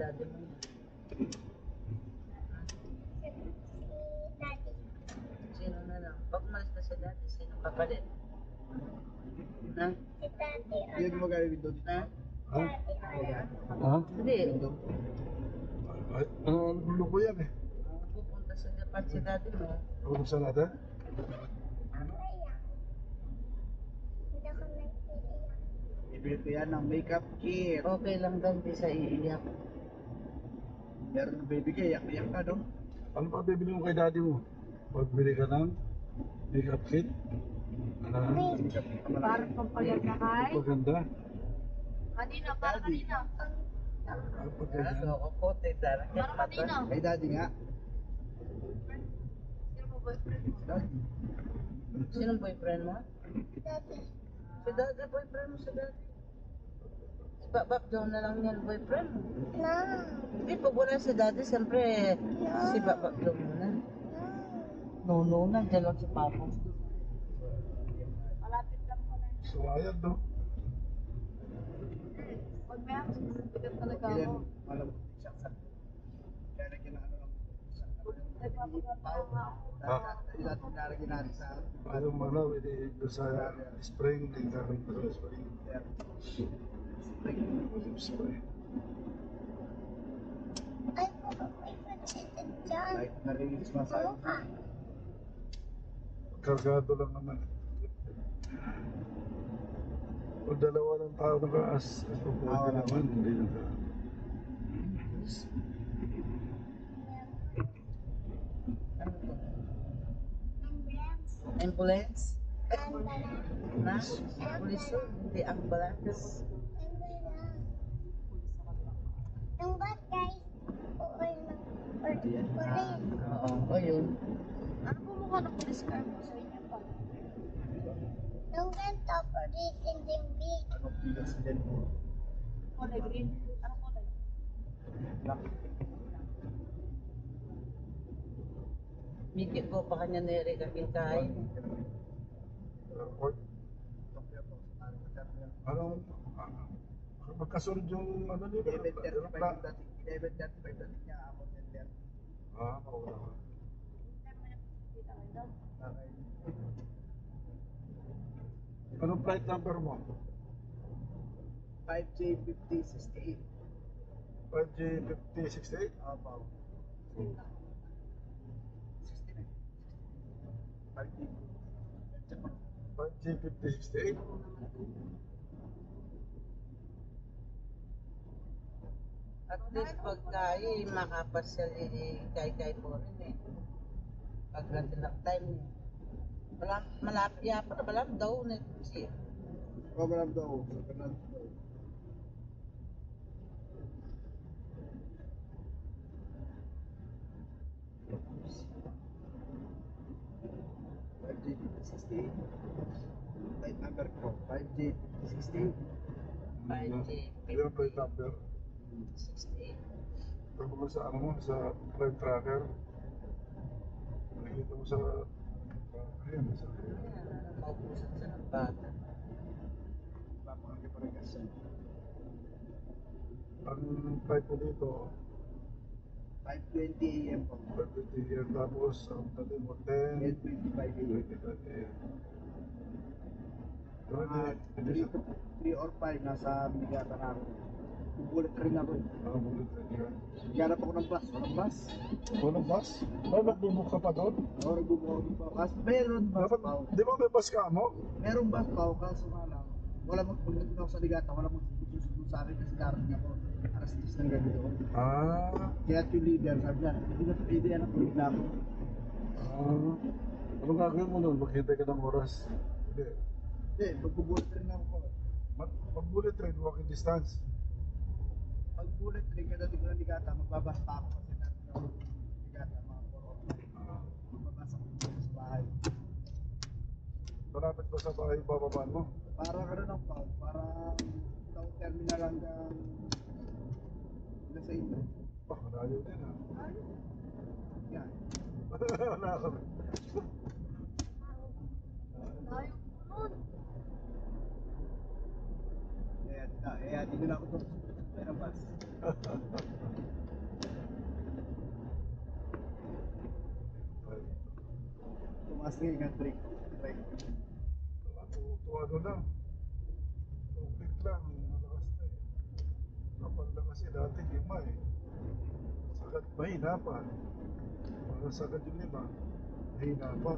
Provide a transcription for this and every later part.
daddy mo. Daddy. Sino na lang? Pag umalis na si daddy, sino kapalit? Na? Si Daddy. Hindi mo gawin window dito. Na? Ha? Ha? Hindi. Window. Ay, ang gulo ko yan eh. Pupunta sa dapat si daddy mo. Buksan natin? Ang iyak. Hindi ako nag-iiyak. Bibili ko yan ng makeup kit. Okay lang daw, di sa iiyak. Meron ng baby ka, iyak-iyak ka, no? Ano pa bibili mo kay daddy mo? Pagbili ka ng makeup kit? Ah, Makeup kit ka malaki. Parang pampalag na kay. paganda. Kanina, parang kanina. Ah, Ano paganda. ako, kote, darang Parang kanina. Kay daddy nga. Sino mo boyfriend mo? Daddy. Sinong boyfriend mo? Daddy. Si daddy, boyfriend mo si daddy. Si Babak daw na lang yan, boyfriend mo. No. Hindi, pag wala si daddy, siyempre, si Babak daw muna. No. No, nandiyan lang si Papa. Malapit lang po na yun. Sumayad, no? Pag may access, bigat talaga Kaya ako. malamot siya sa kaya lagyan na ano lang siya. Nagpapaganda nga ako. Ilating nalagyan natin sa Ayaw mo na, hindi doon sa spring, hindi ka rin sa spring. spring. Spring. Ay, baka may patsitin dyan. Kahit narinig masabi. Ano ka? Kargado lang naman. O dalawa ng tao nakaas, pwede naman, hindi naka. Ano to? Ambulance. Ambulance? Ambulance. Na? Puliso? Hindi ambulance. Ambulance. Yung bad guys. Oo, yung police. Oo, o yun. Ano po mukha ng police car mo sa inyo pa? Yung ganito, police in the big. Anong pilas din mo? Kulay green. Ano kulay? Black. Mikit ko pa kanya nere kaking kain. Anong, magkasunod yung ano nila? 11:35 yung dating. 11:35 dating niya ako 10:30. Ah, mawala ka. Hindi mo nakikita kayo doon. Okay. Anong flight number mo? 5J5068. 5G5068? About 69. 5J. 5G5068? At least pagkain, makapasyal kay po rin eh. Pag natin time niya. Malapit ya pa malam daw na siya. Program daw. Sa kanal daw. Flight number ko. 5J68. 5G, Yung flight number. 68. Pag mo sa ano mo, sa flight tracker. Nakikita mo sa... Ayan, sa... Ayan, maupusan sa ng bata. Papangagiparegas. Ang flight mo dito, 5:20 AM po. 5:50 year, tapos ang dati mo 10, 10:25 AM. 25 year. Mga 3 or 5 nasa Bigata na ako. Bubulit rin ako. Ang bulit rin siya. Naghanap ako ng bus. Walang bus. Walang bus? May magbubuk ka pa doon? O, nagbubuhat pa. Kasi meron bus Dapat, pa. di ba may bus ka mo? Meron bus pa. Kaso nga lang. Wala magpagdating ako sa Ligata. Wala magsusunod sa akin kasi darating ako. Alas 10 ng gabi doon. Ah, Kaya yung leader sabi niya, hindi na pwede yan ang tulog na ako. Ano gagawin mo doon? Maghintay ka ng oras? Hindi. Hindi, magbubuhat rin ako po. Mag-bullet train, walking distance. Pag bullet rin kadating ko ng Ligata, magbabas pa ako kasi natin ako ng Ligata, mga 4 or 5. Ah, Magbabas ako dito sa bahay. malapit ba sa bahay bababaan mo? Para ano lang pa, para ikaw terminal hanggang sa inyo. Oh, malayo din ah. Yan. Wala kami. Tayo po nun. Kaya di na ako doon. Kaya bus. Malakas nga yung brake. Ano lang. Tubig lang, malakas na eh. Kapal na kasi dati lima eh. Sagat mahina pa. Para sagat yung lima, mahina pa.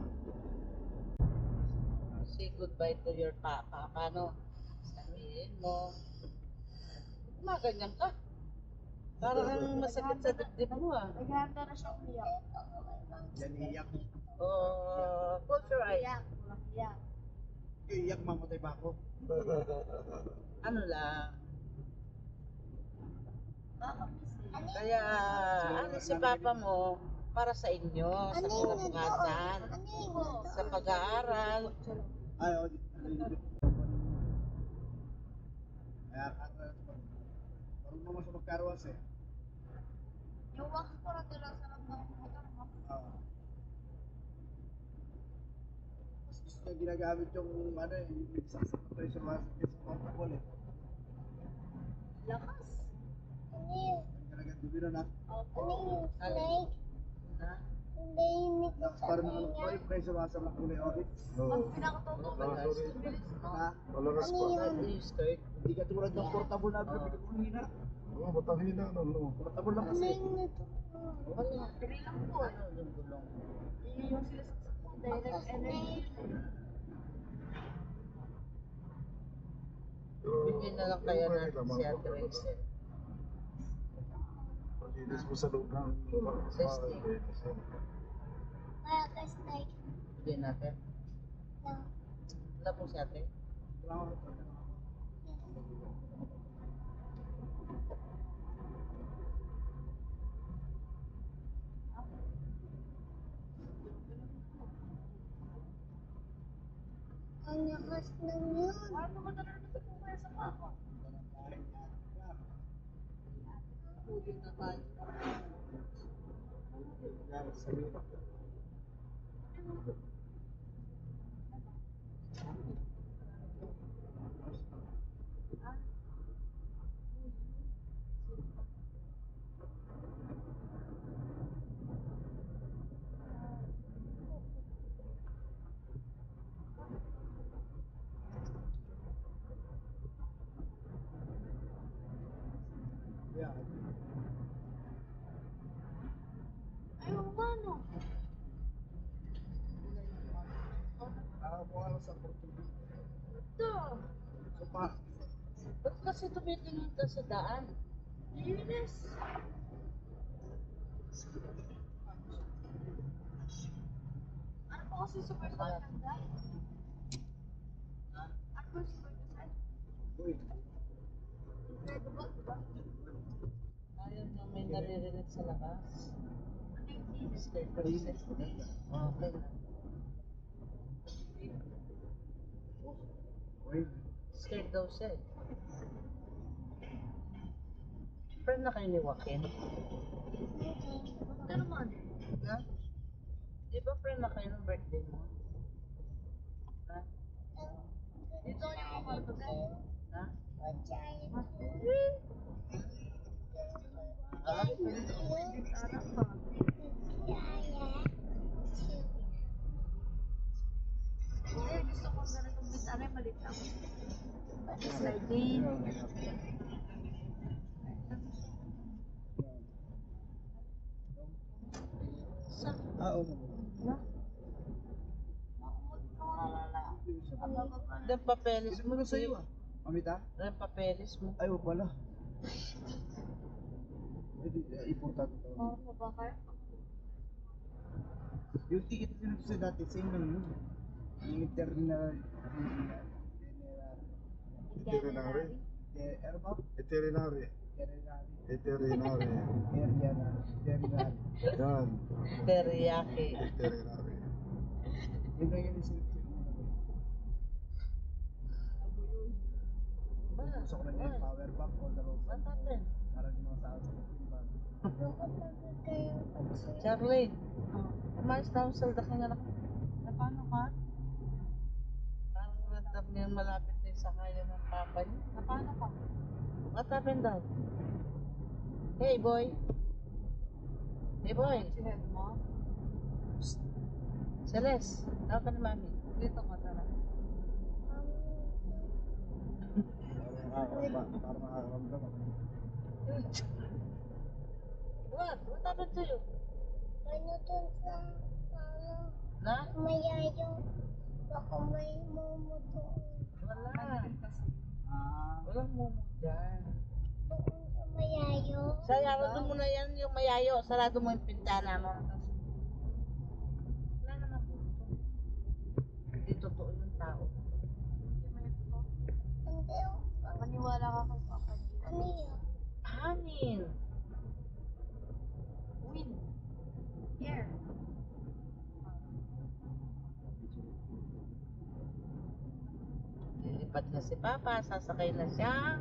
Say goodbye to your papa. Paano? Sabihin mo. Ganyan ka. Parang masakit sa dibdib mo ah. Naghahanda na siya umiyak. Yan iyak. Oh, close your eyes. Iyak, walang iyak. Yung iyak, mamatay ba ako? Ano lang. Baka kasi. Kaya, ano si papa mo, para sa inyo, sa kinabukasan, sa pag-aaral. Ay, o. Kaya, marunong mo siya magkarwas eh. Yung wax ko na lang sa lang ng motor mo. Mas gusto niya ginagamit yung ano eh, yung sasakot tayo sa mga portable eh. Lakas. Ano yun? Talagang dumi na Opo. Ano yung snake? Na? Hindi yung tapos parang nakalagay yung presyo sa mga kulay orange. Pag Oo. pinakatutugan, Malakas. bilis no? Ha? Malakas Ano pa. yun? Ano yung skirt? Hindi ka tulad ng portable na bibili ko kanina. Oo, matangina no, no. Portable lang Ano kasi. yung nito? Wala. Pili lang po. Ano yung gulong? Yung sila sa direct energy. Bigyan na lang kaya natin si Ate Rachel. Palinis mo sa loob ng Sa stick. Wala ka snake. Bigyan natin. No. Wala po si Ate. Wala ko. Ang lakas ng yun. Paano ko talaga po kaya sa papa? Huli na tayo. Yeah. Ayun nga no. Nakakuha lang sa portable. Ito. So pa, Ba't kasi tumitingin ka sa daan? Linis. Ano po kasi super sa ganda? Ano po super sa uy, incredible, diba? Ayaw niya may naririnig sa labas. Ano yung linis? Skirt ko ayun. rin. Okay lang. Uy, Scared daw siya eh. Friend na kayo ni Joaquin? Ito naman. Na? Di ba friend na kayo ng birthday mo? Na? Dito yung mga bagay. Na? Giant. Ah, Anak pa. Hindi, gusto ko ganitong bintana yung maliit lang. Sliding. sa? oo. Na? Makumot ka wala. Ababa na. Yung papeles Gusto mo mo na sa'yo ah. Mamita? Yung papeles mo. Ay, wala. Importante to. Parang mabakar. Yung ticket na sa dati, same lang yun. Yung internal. Veterinary. Ano ba? Veterinary. Veterinary. Veterinary. Veterinary. Yan. Teriyaki. Veterinary. Yun na yun yung selection mo. Gusto ko na niya yung power bank o the road. What happened? Para di mga tao sa bag. Charlene, umayos na ako sa daking anak. Na paano ka? Parang nandang niya malapit na yung sakayan ng papa niya. Na paano ka? What happened daw? Hey boy. Hey boy. Si head mo. Celeste, Tawag ka ni Mami. Dito ko talaga. Para makakaramdaman. What happened to you? Ano dun sa, Na? mayayo. Baka may momo doon. Wala. Walang mumu dyan. Doon sa mayayo. Sarado mo na yan yung mayayo. Sarado mo yung pintana mo. Wala naman po ito. Hindi totoo yung tao. Hindi mo ito. Hindi. Maniwala ka kay Papa. Ano yun? Hangin. Wind. Air. Lilipad na si Papa. Sasakay na siya.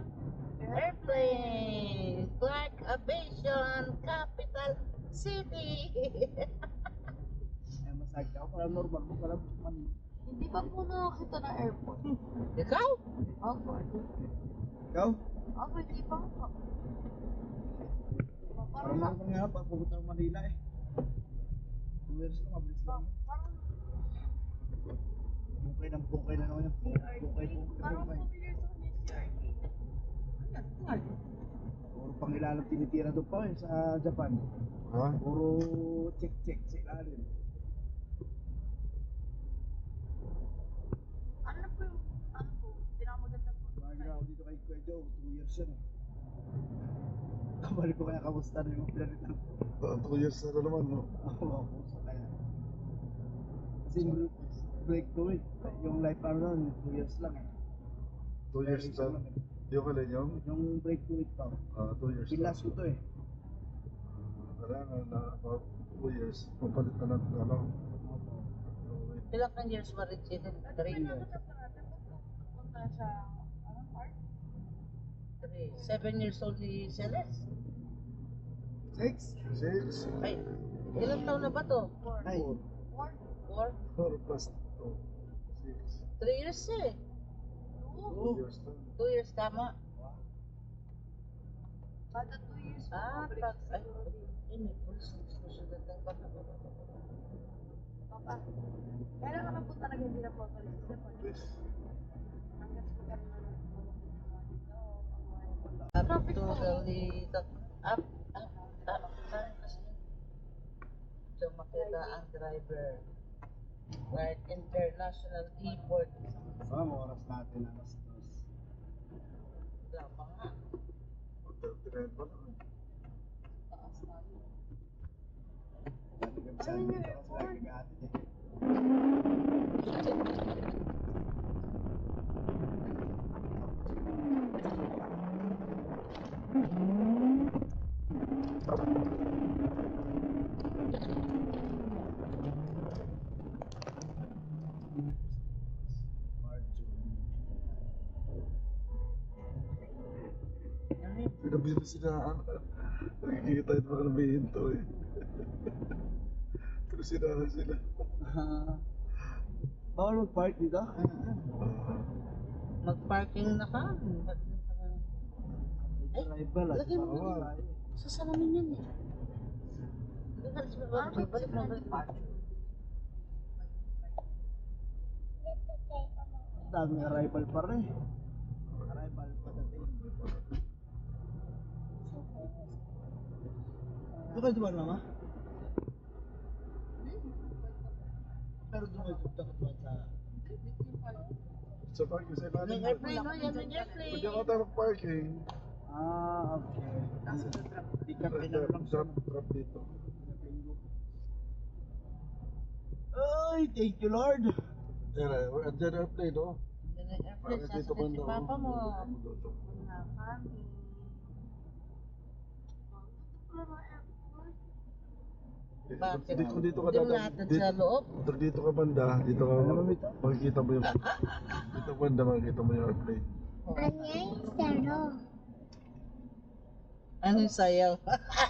Airplane. Clark Aviation Capital City. Ay, masakit ako. Parang normal mo. Parang mani. Hindi pa po nakakita ng airport. Ikaw? Ako. Ikaw? Ako, hindi pa ako. Parang normal nga. Pag pupunta ng Manila eh. 2 years na, mabilis lang. Parang Bukay na naman yung bukay. Parang familiar sa kanya si CRT. Puro pangilalang tinitira doon pa eh, sa Japan. Ha? Puro check sa ilalim. Ano po yung, pinakamaganda po? Bagay ako dito kay Kuya Joe, 2 years yun eh. Kabalik ko kaya kamusta na yung pinalitan ko. 2 years na naman, no? Ako sa kaya. Kasi yung breakthrough eh. Yung life ano nun, 2 years lang eh. 2 years na. Yung alin yung? Yung breakthrough pa. 2 years na. Pilas ko to eh. Kailangan na about 2 years, mapalit na ng ano. Ilang kang years ba rin siya? 3 years. Punta sa, park? 7 years old si Celeste. 6? 6? Ay, ilang taon na ba to? 9. 4? 4 plus 2. 3 years eh. 2 years na. 2 years tama. Kada 2 years po, Ah, babalik pag, siya ay, sa Lodi. may pulis susunod ng baka. Papa, kailangan na po talaga hindi na po balik sila po. Yes. Hanggang sa magkaroon na ng dito. Up to the lead. Up. Saan kasi? So, makita ang driver. Right, International Airport. So, ang oras natin alas 2. Wala pa nga. Mag-39 pa lang. Taas tayo. Dati kami sa amin dito kasi lagi nag-aatid eh. Pinabili sila. Nakikita yung mga nabihinto eh. Pero sinara sila. Bawal mag-park dito? Mag-parking na ka. Driver lang. lagyan mo Bawal. Sa salamin yan eh. Hindi ka rin balik na balik. Ang daming arrival pa rin. Arrival pagdating. Doon kayo dumaan, mama? Pero doon kayo dumaan sa... Sa parking sa ilalim. May airplane no? Yan may airplane. Pwede ako tayo mag-parking. Okay. Di ka pinag-lang sa... Drop dito. Ay, thank you Lord! Andyan airplane, no? Yan may airplane. Parang dito Sasakay si banda, Papa mo. Na kami. Wala na airport. Bakit? Dito ka Hindi mo natin sa loob. Dito ka banda, dito ka makikita mo yung dito banda makikita mo yung airplane. Anyay, saro. Ano yung sayaw?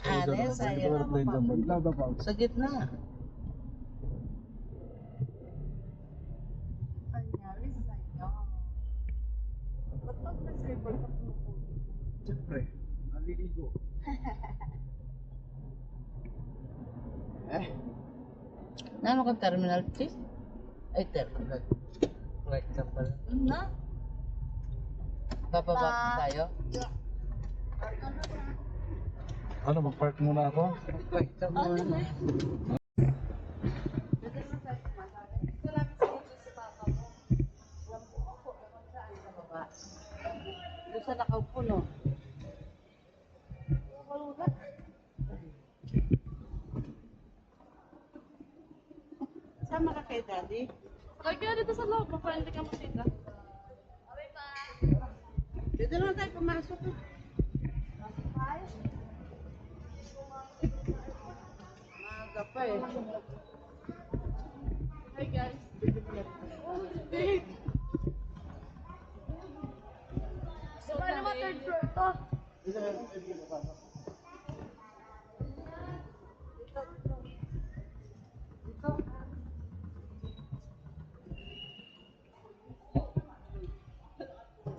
Ano yung Makikita sayaw? mo yung airplane sa banda. Laba pa. Sa gitna. Anyari sa'yo. Ba't pag nasa-airport ka pumupunta? Siyempre, naliligo. Nano ka Terminal 3? Ay, teka. Flight ka pala. Na? Bababa tayo? Ano, mag-park muna ako? Flight ka muna. Doon sa nakaupo, no? Sama ka kay Daddy? Sakay kaya dito sa loob, baka hindi ka makita. Dito lang tayo pumasok. Maaga pa eh. Hi guys. So, paano ba third floor to?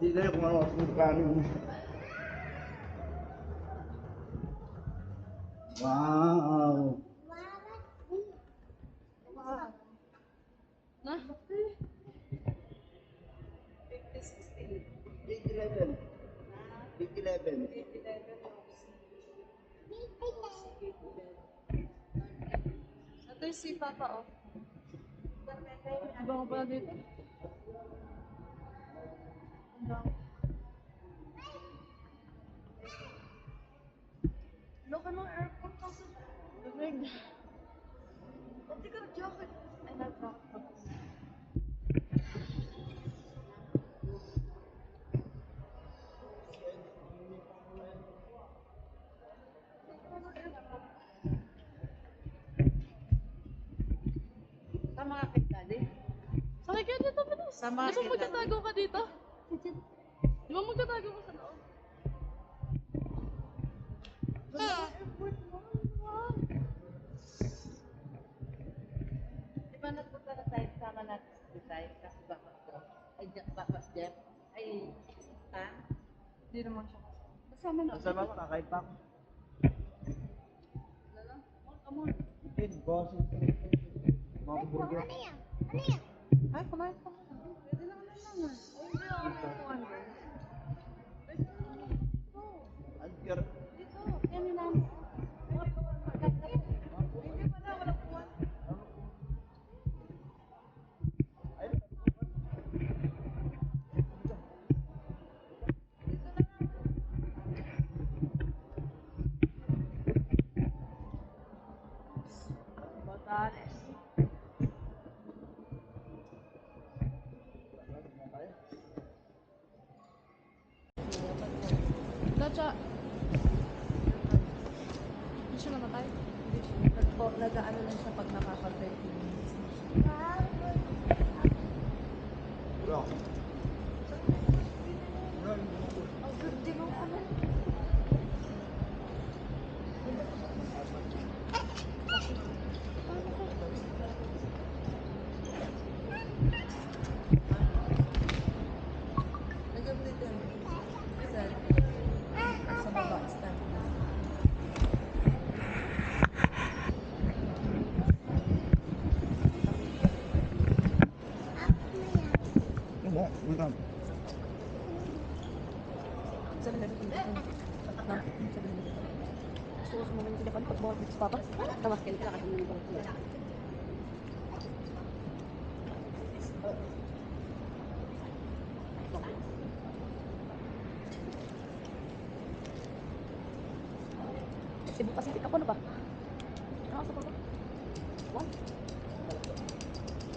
Hindi na kung ano ang kanin. Wow! Na? 811. 811. Ito yung si Papa, oh. Bango pala dito. Ang bango. Look, ano, airport kasi. Lamig. Ba't di ka jacket? Ay, nag-jacket. Sama ka kay Daddy? Sakay kayo dito, Pinos. Sama Di ba kita. magtatago ka dito? Di ba magtatago ka sa loob? Airport mo. Wow. Di ba nagpunta na tayo sama natin sa Bitay? Kasi baka ko. Ay, baka Jeff. Ay, ha? Di naman siya. Kasama na. Kasama ko, kakain pa ako. Lala. Come on. Chicken, boss. Mga burger. Ano yan? Ano yan? Ay, kumain pa. Pwede lang na lang. Ay, hindi ako nagkukuhan ko. Anker. Dito. Yan yung namin. Hindi pa na, wala kuhan. Botales. Dacha. Hindi siya namatay. Hindi siya. Nag-ano lang siya pag nakaka-30 minutes. Wow. Bro. Ang ganda ng ano. Sa baba, stand. Wala, wala. Sabi na rin. Sabi na rin. Gusto ko sumama yung telefon pag buhat dito sa papa. Tama, kailangan kasi nung buhat. Cebu Pacific ako, ano ba? Ano oras pa ba? 1?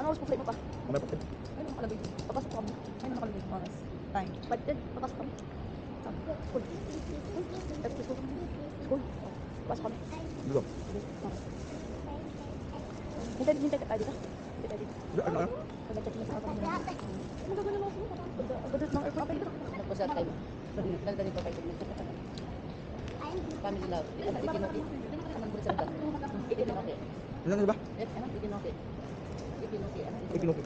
Ano oras po flight mo pa? Mamaya pa. Ay, nakalagay. Papasok ko kami. Ay, nakalagay. Oras. Time. 5:10. Papasok kami. Sabi ko, cool. Cool. Papasok kami. Dito. Hintay ka tayo dito. Hintay tayo dito. Ano? Pag-check mo sa kapag mo. Ano gagawin mo? Ang ganda ng airport kayo. Nagpasal tayo. Ganda nito kayo. Family love. Ikinoki. Anong gusto sa Ikinoki. Ilan na ba? Yes, ano? Ikinoki. Ikinoki. Ikinoki.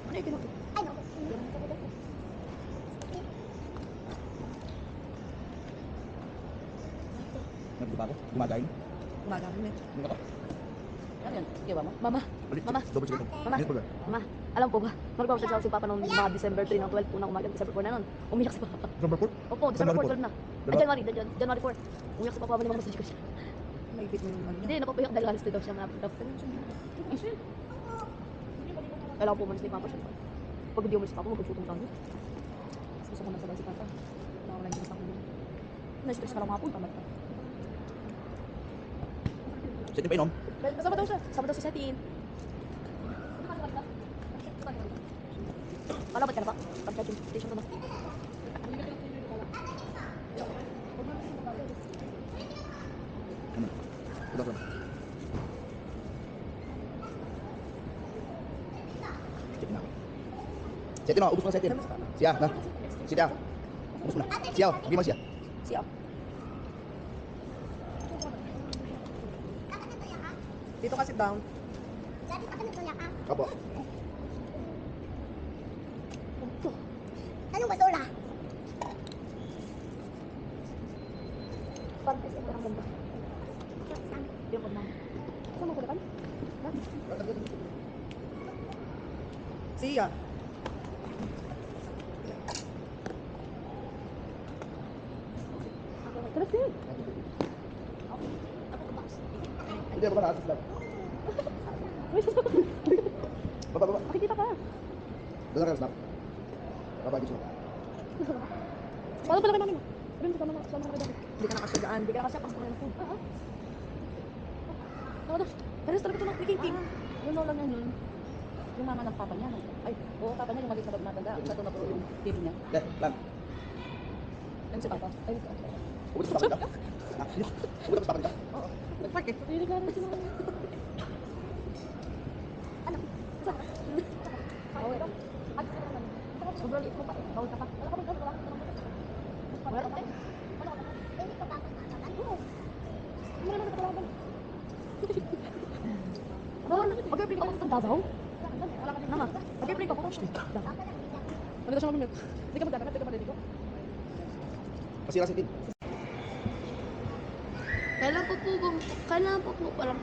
Ano yung kinuha? Ano? Nagbuka ako. Gumagain. Umaga kami. Ano ka? Ano yan? Sige ba mo? Mama, Balik, Mama. double chicken. Mama. Yes, baga. Mama, alam po ba? Nag-voucher sa si Papa noong mga December 3 ng 12, unang umaga, December 4 na nun. Umiyak si Papa. Number 4? Opo, December 4, 12 na. Ay, Diba? January 4. Umiyak si Papa, mali mga message ko siya. Naipit mo yung ano Hindi, napapayak dahil alas daw siya malapit daw. Kailangan po umalis ni Papa siya. Pag hindi umalis si Papa, mag-shootong tayo. Gusto ko na sabay si Papa. Nakawala yung sa akin. Na-stress ka lang mga po, tama ka. Set pa inom? Kasama daw siya. Kasama daw si Setin. Malapit ka na ba? Pag-charging station na mas. Ano? Udah ka. Setin na. Setin na, ubus mo na setin. Siya, na. Siya. Ubus mo na. Siya, hindi mo siya. Siya. Dito ka sit down. Daddy, bakit nagtulak ka? Apo. Anong basura? Pantes ito ang ganda. Yung pag mama. Saan mo kulakan? Siya. Terus din. Hindi, baka na-assist lang. Baba, baba. Makikita ka. Doon ka, snap. Baba, dito. Paano pala kayo namin? Sabihin mo sa mga kasama dati. Hindi ka nakasagaan. Hindi ka nakasya pang kumain ng food. Ano? Pero talaga ito ng king. Yung lola niya nun, yung mama ng papa niya. Ay, oo, papa niya yung maliit na matanda. Sa ito na po yung baby niya. Deh, lan. Yan si papa. Ay, Ubus mo sa kapatid ka? Ah, hindi. Ubus mo sa kapatid ka? oo. Nag-park eh. Hindi ka rin sila. Ano? Saan ka? Bawal ito. Sobrang liit mo pa eh. Bawal ka pa. Wala ka bang wala ka bang Wala ka pa eh. Hindi ko ba ako nakakagan? Hindi naman nakakalaban. Mag-airplane ka pa sa Davao? Nama, mag-airplane ka pa sa Davao. Ano siya mamimit? Hindi ka magkakagat, hindi ka maliligo. Masira si Tin. Kailan pa po parang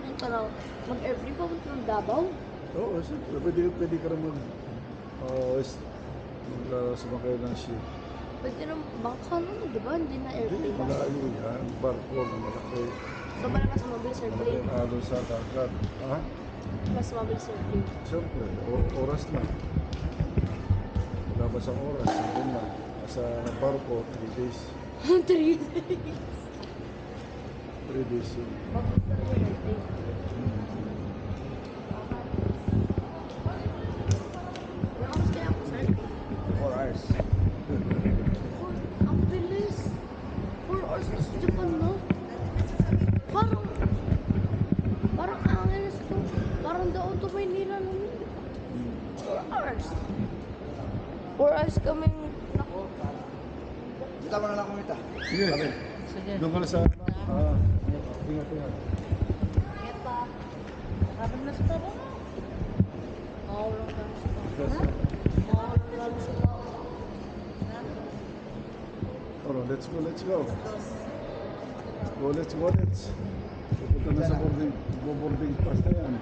mag-airplane pa punta ng Davao? Oo, siyempre. Pwede ka naman sumakay ng ship. Pwede naman, bangka naman, di ba? Hindi na Hindi, airplane. malayo yan. Barko, malaki. So, parang mas mabilis airplane. Malaking alon sa dagat. Ha? Mas mabilis airplane. Siyempre, oras na. Labas ang oras. Doon na. Sa barko, 3 days. 3 days. 3 days yun. Nakapos kaya ako, sir? 4 hours. Ang bilis. 4 hours na sa Japan, no? Parang angeles to. Parang daw to Maynila nun. 4 hours. 4 hours kaming nako. Kita mo na lang kumita. Sige, sige. Sige. Doon ka na sa... ingat, ingat. Ingat pa. Sabi mo na sa papa mo. Maulang lang sa Yes. Maulang lang sa Alright, let's go, let's go. Let's go. Pupunta na sa boarding pass na yan.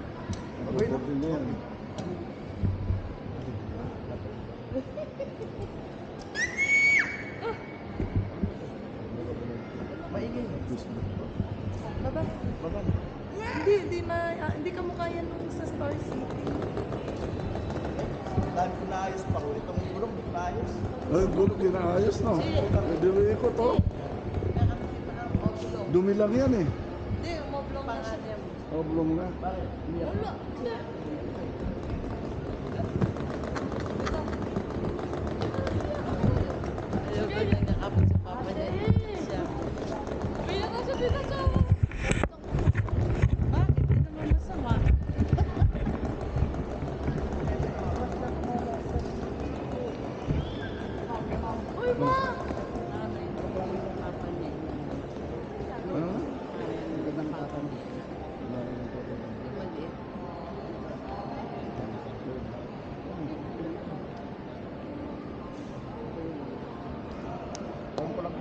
Boarding na yan. Maingay. Baba. Baba. Hindi ka mukha yan nung sa Star City. Dahil ko naayos pa ko. Itong gulong, di ko naayos. Ay, gulong ginaayos, no? Pwede mo ikot, oh. Dumi lang yan eh. Hindi, umoblong na siya. Oblong na. Bakit? Umiyak. Wala. Ayaw ko niya nakapit sa papa niya. Siya. Umiyak ka siya dito sa... Bakit? Hindi naman masama. Uy, ma! Nanay ko, papa niya. Ano? Nanay ng papa niya. Yung maliit. Ewan ko lang.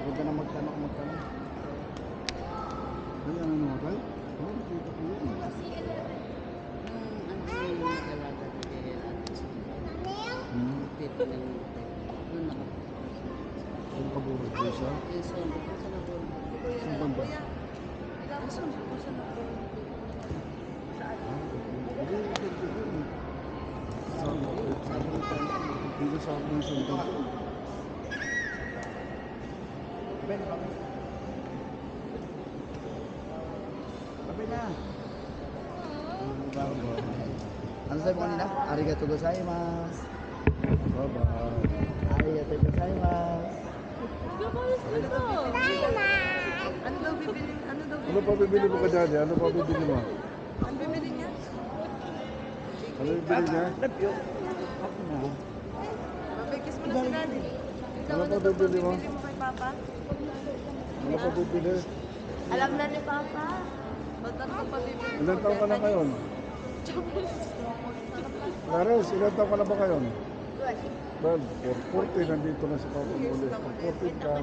Huwag ka na magtanong. Ay, ano namatay? Oo, nakita ko yun. Nung ano yung nag-alaga kay Ate Tito ng nung Saan ka buhay ko siya? yung sondo ko sa nabon. Saan banda? Ang sondo ko sa nabon. Dito sa akin yung sundan ko. Kape na. Ano sabi mo kanina? Arigato gozaimasu. Bye-bye. Arigato gozaimasu. Ano daw bibili? Ano daw Ano pa bibili mo ka dyan? Ano pa bibili mo? ang bibili niya? Ano bibili niya? Ako na. Mabigis mo na si Daddy. Ikaw, Ano ano pa daw bibili mo? bibili mo kay Papa? Ano pa bibili? Alam na ni Papa. Ba't ano pa bibili mo? Ilan taon ka na ngayon? Lares, ilan taon ka na ba ngayon? 12. 40, nandito na si Papa ulit. Pag 14 ka,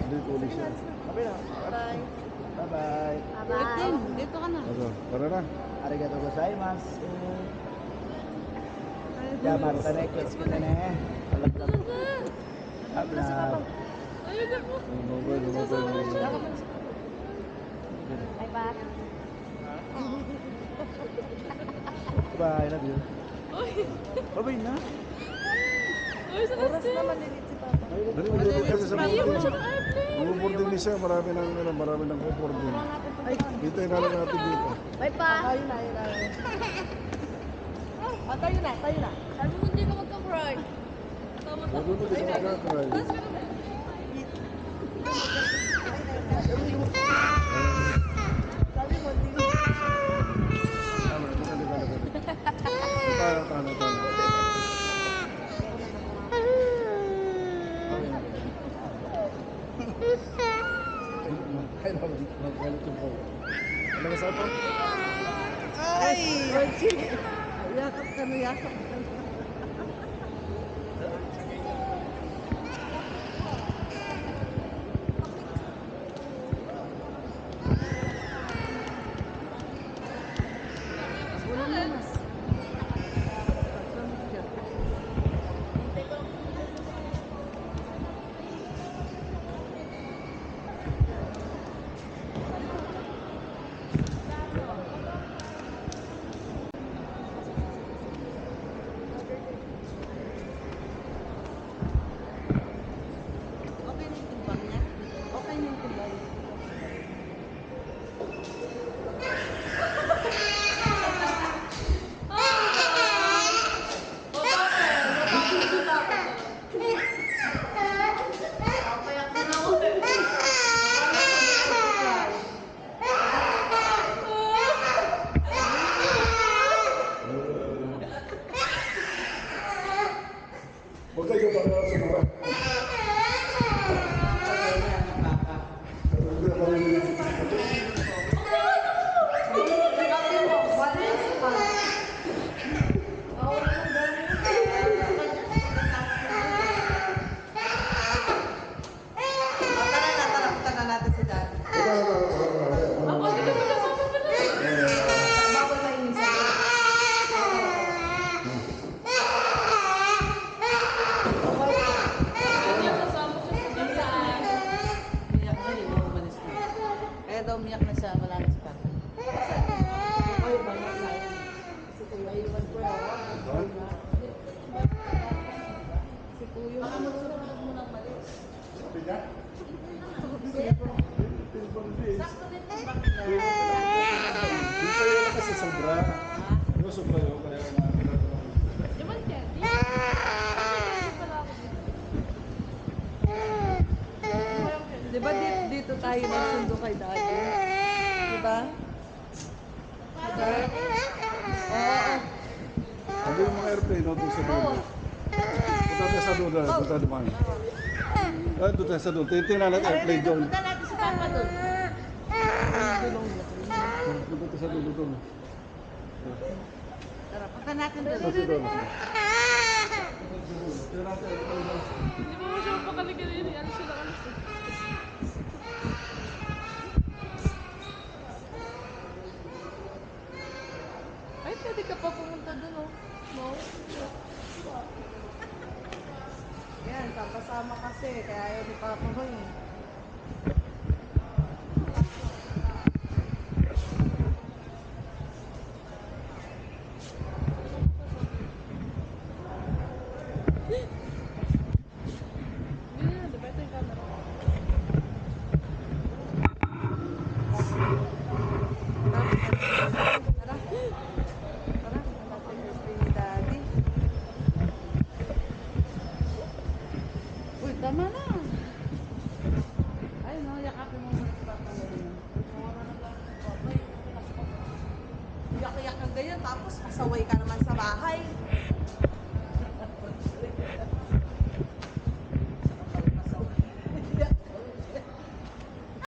nandito ulit siya. Bye. Bye-bye. Bye. Dito ka na. Ano, tara na. Arigato gozaimasu. Ya, Marta ne, kiss kita ne. Abla. Lumabay. Bye, Pa. Bye, love you. Bye-bye na. Oras na malilit si Papa. Dali, mag-boarding kasi sa boarding. Mag-boarding ni siya, marami ng boarding. Hintayin na lang natin dito. Bye, Pa. Tayo na, yun na. Tayo na, tayo na. Sabi mo hindi ka magka-cry. Doon na kasi magkakry. Sabi mo, hindi mo. Tana. Ano ka sa ito? Ay! Yakap ka na, yakap ka na. Okay na yung timbang niya? Okay na yung timbang. Huwag kayo para sa mga. Tara, punta na natin si Daddy. Bawal na inisan. Umiyak na, hindi mo umalis na. Kaya daw umiyak na siya, wala na si Papa. Ay, bala na yan. Si Kuya iwan ko yun. Si Kuya, sunod mo nang malis. Sakto din yung bang niya. Hintayin na kasi sobra. Diba sobra yun? Kaya Di ba dito tayo nagsundo kay Daddy? Di ba? Diba? Oo. Ano yung mga airplane no, doon sa dulo? Punta tayo sa dulo, punta dumaan. Doon tayo sa dulo. Tingnan natin airplane doon. Punta natin si Papa doon. Punta tayo sa dulo doon. Tara, punta natin doon. Sa dulo. Hindi mo siya mapakaligalin. Ano sila kasi? Pwede ka pa pumunta dun, oh. No? Yan, kasama kasi. Kaya ayaw ni Papa mo eh. Yeah, di ba ito yung camera? Tara. Tara, natin birthday ni Daddy. Uy, tama na. Ay, no, yakapin mo muna si Papa mo rin. Iyak-iyak ka ganyan, tapos pasaway ka naman sa bahay.